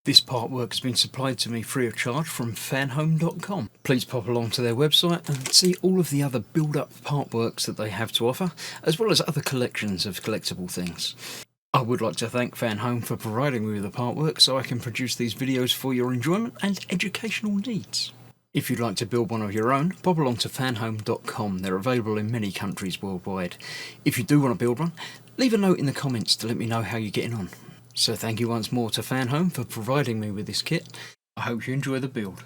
This artwork has been supplied to me free of charge from Fanhome.com. Please pop along to their website and see all of the other build-up artworks that they have to offer, as well as other collections of collectible things. I would like to thank Fanhome for providing me with the artwork so I can produce these videos for your enjoyment and educational needs. If you'd like to build one of your own, pop along to fanhome.com. They're available in many countries worldwide. If you do want to build one, leave a note in the comments to let me know how you're getting on. So thank you once more to Fanhome for providing me with this kit. I hope you enjoy the build.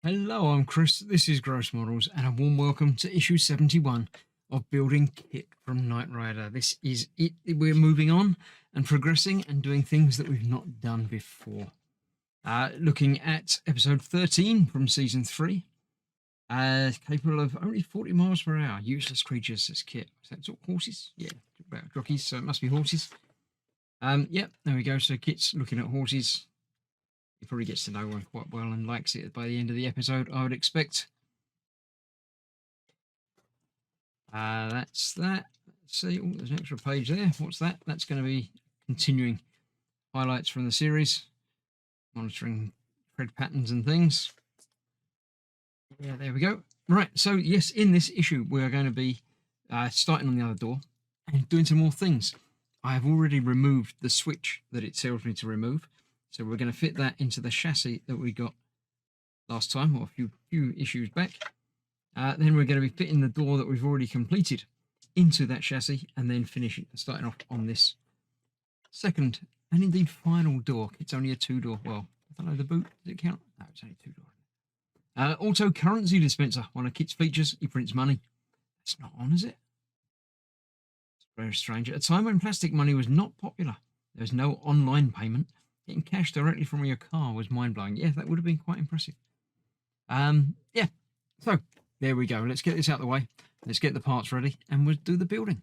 Hello, I'm Chris, this is Gross Models, and a warm welcome to issue 71 of Building Kitt from Knight Rider. This is it. We're moving on and progressing and doing things that we've not done before. Looking at episode 13 from season 3. Capable of only 40 miles per hour. Useless creatures, says Kitt. Is that sort of horses? Yeah, about jockeys, so it must be horses. Yep, there we go. So Kitt's looking at horses. He probably gets to know one quite well and likes it by the end of the episode, I would expect. That's that. Let's see. Oh, there's an extra page there. What's that? That's going to be continuing highlights from the series. Monitoring tread patterns and things. Yeah, there we go. Right, so yes, in this issue, we are going to be starting on the other door and doing some more things. I have already removed the switch that it tells me to remove. So we're going to fit that into the chassis that we got last time, or a few issues back. Then we're going to be fitting the door that we've already completed into that chassis and then finish it, starting off on this second and indeed final door. It's only a 2-door. Well, I don't know, the boot, does it count? No, it's only 2-door. Auto currency dispenser. One of Kitt's features, he prints money. It's not on, is it? It's very strange. At a time when plastic money was not popular, there was no online payment. Getting cash directly from your car was mind-blowing. Yeah, that would have been quite impressive. Yeah, so there we go. Let's get this out of the way. Let's get the parts ready and we'll do the building.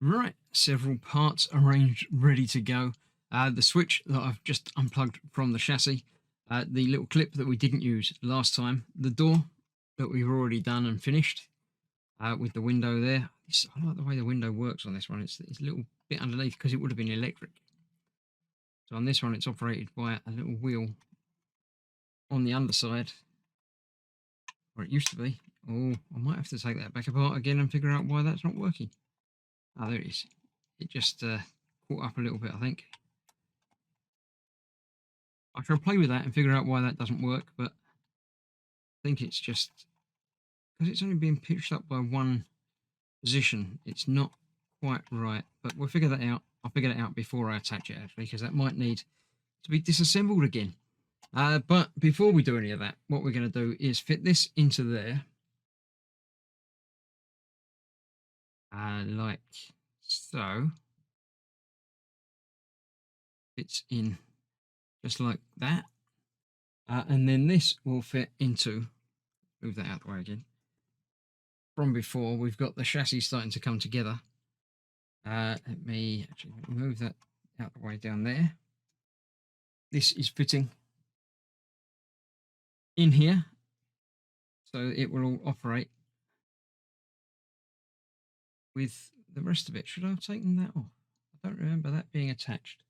Right, several parts arranged, ready to go. The switch that I've just unplugged from the chassis, the little clip that we didn't use last time, the door that we've already done and finished with the window there. I like the way the window works on this one. It's a little bit underneath because it would have been electric. So on this one, it's operated by a little wheel on the underside, where it used to be. Oh, I might have to take that back apart again and figure out why that's not working. Oh, there it is. It just caught up a little bit, I think. I shall play with that and figure out why that doesn't work, but I think it's just because it's only being pitched up by one position. It's not quite right, but we'll figure that out. I'll figure that out before I attach it, actually, because that might need to be disassembled again. But before we do any of that, what we're going to do is fit this into there. Like so. Fits in just like that. And then this will fit into, move that out of the way again. From before, we've got the chassis starting to come together. Let me actually move that out the way down there. This is fitting in here, so it will all operate with the rest of it. Should I have taken that off? I don't remember that being attached.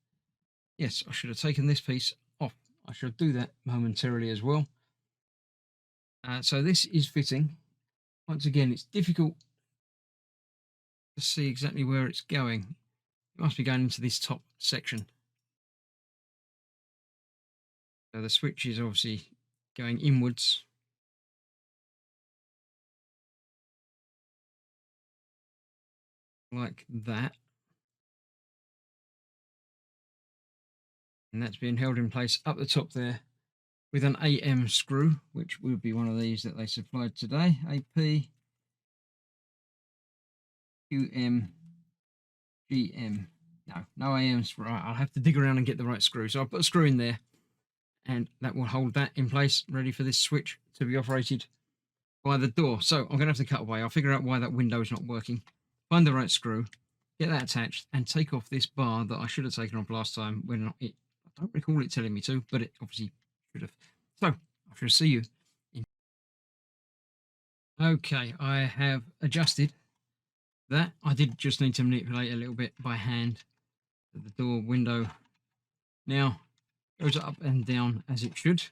Yes, I should have taken this piece off. I should do that momentarily as well. So this is fitting. Once again, it's difficult to see exactly where it's going. It must be going into this top section. So the switch is obviously going inwards. Like that. And that's being held in place up the top there with an AM screw, which would be one of these that they supplied today. AP, QM, GM. No AMs. Right, I'll have to dig around and get the right screw. So I'll put a screw in there and that will hold that in place, ready for this switch to be operated by the door. So I'm going to have to cut away. I'll figure out why that window is not working, find the right screw, get that attached, and take off this bar that I should have taken off last time when I don't recall it telling me to, but it obviously should have. So I shall see you. Okay, I have adjusted that. I did just need to manipulate a little bit by hand. The door window Now, goes up and down as it should.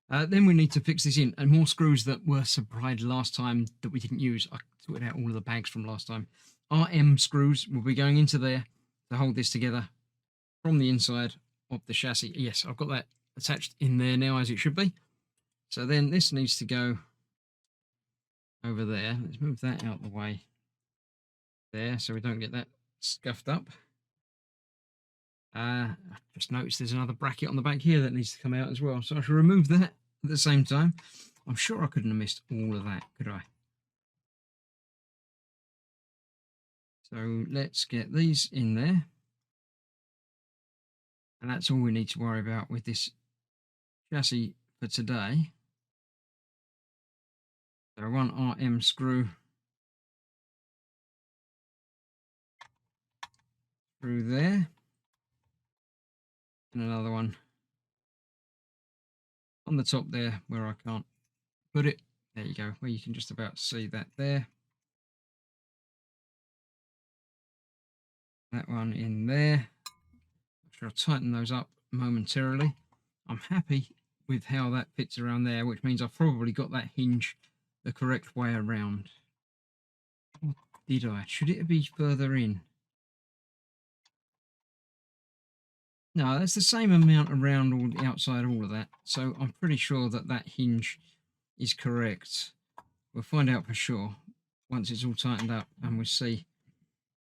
Then we need to fix this in, and more screws that were supplied last time that we didn't use. I sorted out all of the bags from last time. RM screws will be going into there to hold this together from the inside of the chassis. Yes, I've got that attached in there now as it should be. So then this needs to go over there. Let's move that out of the way there so we don't get that scuffed up. I just noticed there's another bracket on the back here that needs to come out as well, so I should remove that at the same time. I'm sure I couldn't have missed all of that, could I? So let's get these in there, and that's all we need to worry about with this chassis for today. So one RM screw through there, and another one on the top there where I can't put it. There you go, where you can just about see that there. That one in there. I'll tighten those up momentarily. I'm happy with how that fits around there, which means I've probably got that hinge the correct way around. Or did I? Should it be further in? No, that's the same amount around all the outside, all of that. So I'm pretty sure that that hinge is correct. We'll find out for sure once it's all tightened up, and we'll see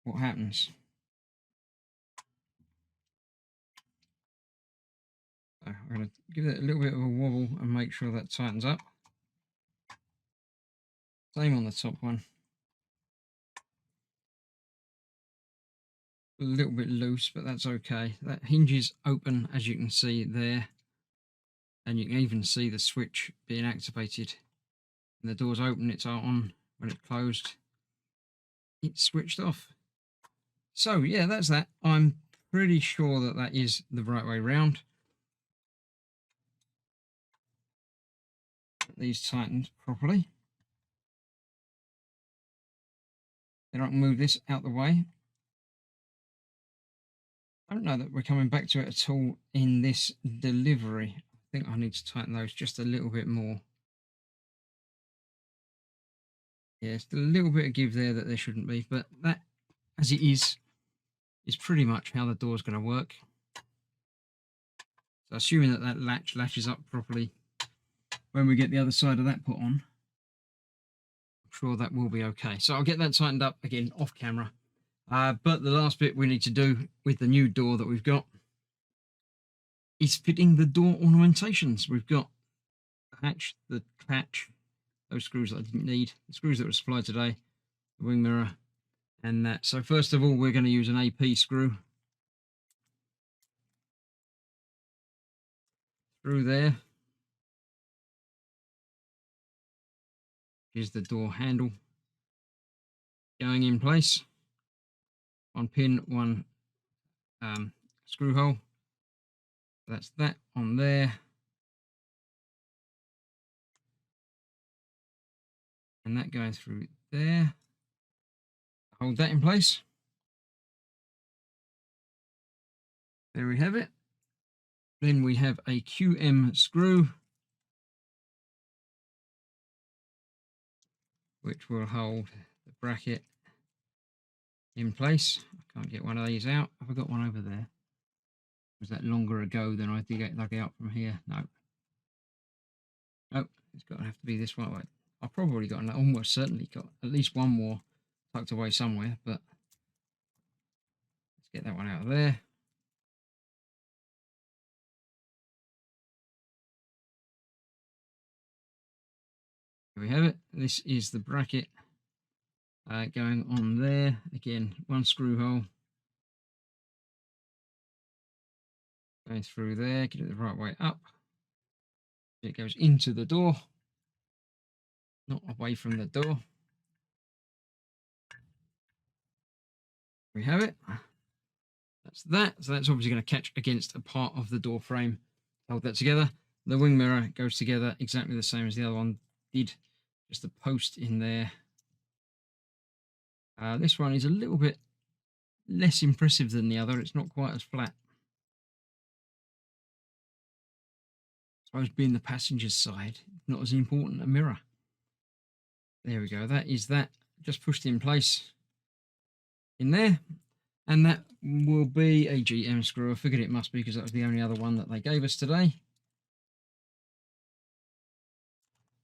what happens. So I'm going to give it a little bit of a wobble and make sure that tightens up. Same on the top one. A little bit loose, but that's okay. That hinge is open, as you can see there, and you can even see the switch being activated. When the door's open, it's on. When it's closed, it's switched off. So yeah, that's that. I'm pretty sure that that is the right way round. Get these tightened properly. Then I can move this out the way. I don't know that we're coming back to it at all in this delivery. I think I need to tighten those just a little bit more. Yeah, it's a little bit of give there that there shouldn't be, but that, as it is pretty much how the door's going to work. So assuming that that latch latches up properly when we get the other side of that put on, I'm sure that will be okay. So I'll get that tightened up again off camera. But the last bit we need to do with the new door that we've got is fitting the door ornamentations. We've got the hatch, the catch, those screws that I didn't need, the screws that were supplied today, the wing mirror, and that. So first of all, we're going to use an AP screw through there. Here's the door handle going in place. One pin, one screw hole. That's that on there. And that going through there. Hold that in place. There we have it. Then we have a QM screw, which will hold the bracket in place. I can't get one of these out. Have I got one over there? Was that longer ago than I did get dug out from here? No. Nope, it's got to have to be this one. I've probably got, almost certainly got at least one more tucked away somewhere, but let's get that one out of there. Here we have it. This is the bracket going on there. Again, one screw hole going through there. Get it the right way up. It goes into the door, not away from the door. We have it. That's that. So that's obviously going to catch against a part of the door frame. Hold that together. The wing mirror goes together exactly the same as the other one did. Just a post in there. This one is a little bit less impressive than the other. It's not quite as flat. suppose being the passenger's side, not as important a mirror. There we go. That is that. Just pushed in place in there. And that will be a GM screw. I figured it must be because that was the only other one that they gave us today.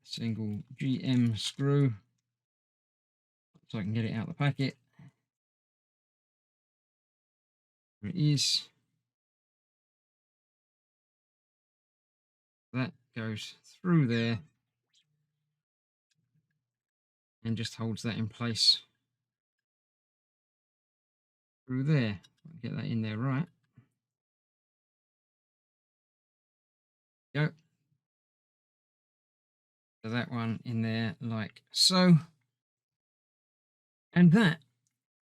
Single GM screw. So I can get it out of the packet. There it is. That goes through there and just holds that in place through there. Get that in there right. Go. So that one in there like so. And that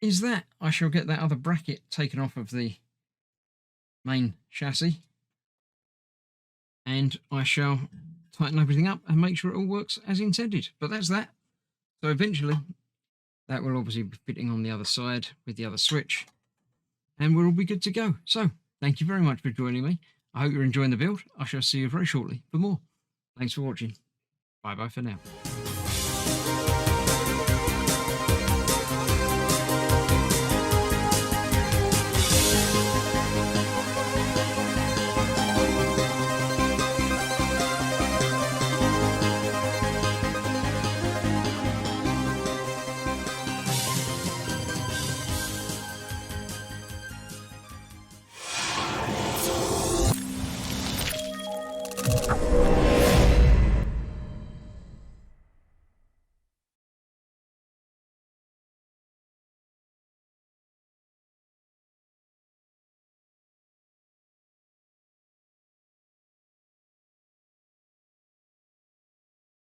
is that. I shall get that other bracket taken off of the main chassis. And I shall tighten everything up and make sure it all works as intended. But that's that. So eventually, that will obviously be fitting on the other side with the other switch. And we'll all be good to go. So, thank you very much for joining me. I hope you're enjoying the build. I shall see you very shortly for more. Thanks for watching. Bye-bye for now.